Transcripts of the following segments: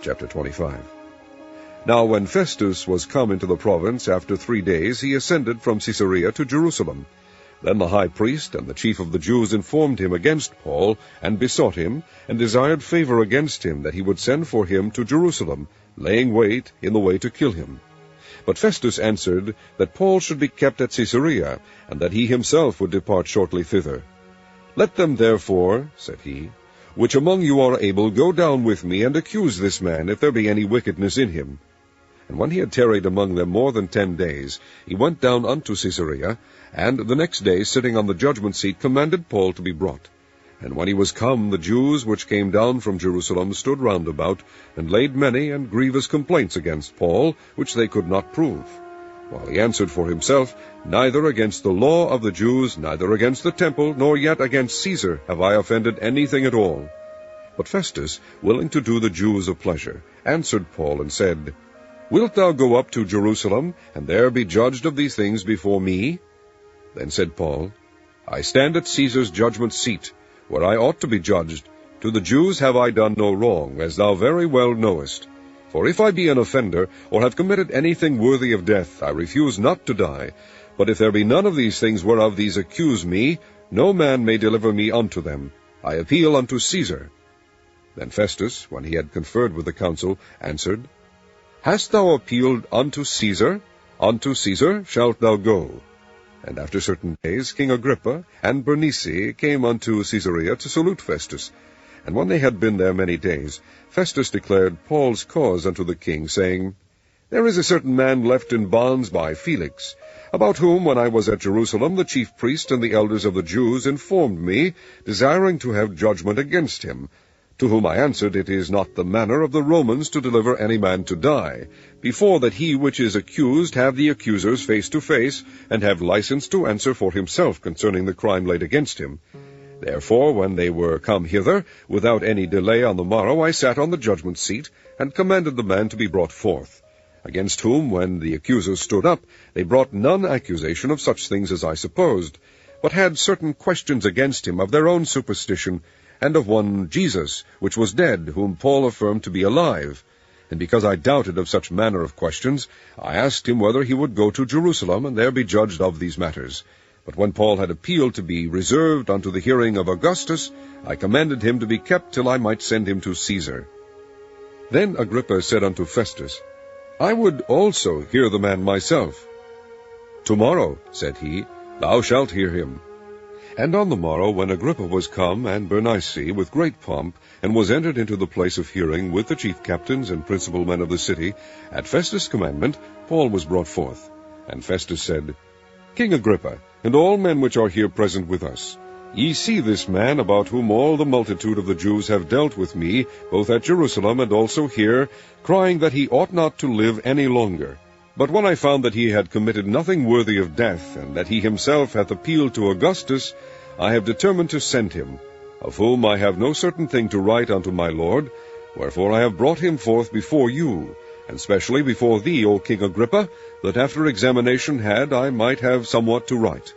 Chapter 25. Now when Festus was come into the province after 3 days, he ascended from Caesarea to Jerusalem. Then the high priest and the chief of the Jews informed him against Paul, and besought him, and desired favour against him, that he would send for him to Jerusalem, laying wait in the way to kill him. But Festus answered that Paul should be kept at Caesarea, and that he himself would depart shortly thither. Let them therefore, said he, which among you are able, go down with me, and accuse this man, if there be any wickedness in him. And when he had tarried among them more than 10 days, he went down unto Caesarea, and the next day, sitting on the judgment seat, commanded Paul to be brought. And when he was come, the Jews which came down from Jerusalem stood round about, and laid many and grievous complaints against Paul, which they could not prove. While he answered for himself, Neither against the law of the Jews, neither against the temple, nor yet against Caesar have I offended anything at all. But Festus, willing to do the Jews a pleasure, answered Paul, and said, Wilt thou go up to Jerusalem, and there be judged of these things before me? Then said Paul, I stand at Caesar's judgment seat, where I ought to be judged. To the Jews have I done no wrong, as thou very well knowest. For if I be an offender, or have committed anything worthy of death, I refuse not to die. But if there be none of these things whereof these accuse me, no man may deliver me unto them. I appeal unto Caesar. Then Festus, when he had conferred with the council, answered, Hast thou appealed unto Caesar? Unto Caesar shalt thou go. And after certain days King Agrippa and Bernice came unto Caesarea to salute Festus. And when they had been there many days, Festus declared Paul's cause unto the king, saying, There is a certain man left in bonds by Felix, about whom, when I was at Jerusalem, the chief priest and the elders of the Jews informed me, desiring to have judgment against him. To whom I answered, It is not the manner of the Romans to deliver any man to die, before that he which is accused have the accusers face to face, and have license to answer for himself concerning the crime laid against him. Therefore, when they were come hither, without any delay on the morrow, I sat on the judgment seat, and commanded the man to be brought forth. Against whom, when the accusers stood up, they brought none accusation of such things as I supposed, but had certain questions against him of their own superstition, and of one Jesus, which was dead, whom Paul affirmed to be alive. And because I doubted of such manner of questions, I asked him whether he would go to Jerusalem, and there be judged of these matters. But when Paul had appealed to be reserved unto the hearing of Augustus, I commanded him to be kept till I might send him to Caesar. Then Agrippa said unto Festus, I would also hear the man myself. Tomorrow, said he, thou shalt hear him. And on the morrow, when Agrippa was come, and Bernice, with great pomp, and was entered into the place of hearing with the chief captains and principal men of the city, at Festus' commandment, Paul was brought forth. And Festus said, King Agrippa, and all men which are here present with us, ye see this man, about whom all the multitude of the Jews have dealt with me, both at Jerusalem and also here, crying that he ought not to live any longer. But when I found that he had committed nothing worthy of death, and that he himself hath appealed to Augustus, I have determined to send him, of whom I have no certain thing to write unto my lord, wherefore I have brought him forth before you, and specially before thee, O King Agrippa, that after examination had I might have somewhat to write.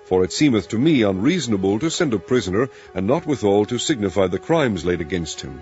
For it seemeth to me unreasonable to send a prisoner, and not withal to signify the crimes laid against him.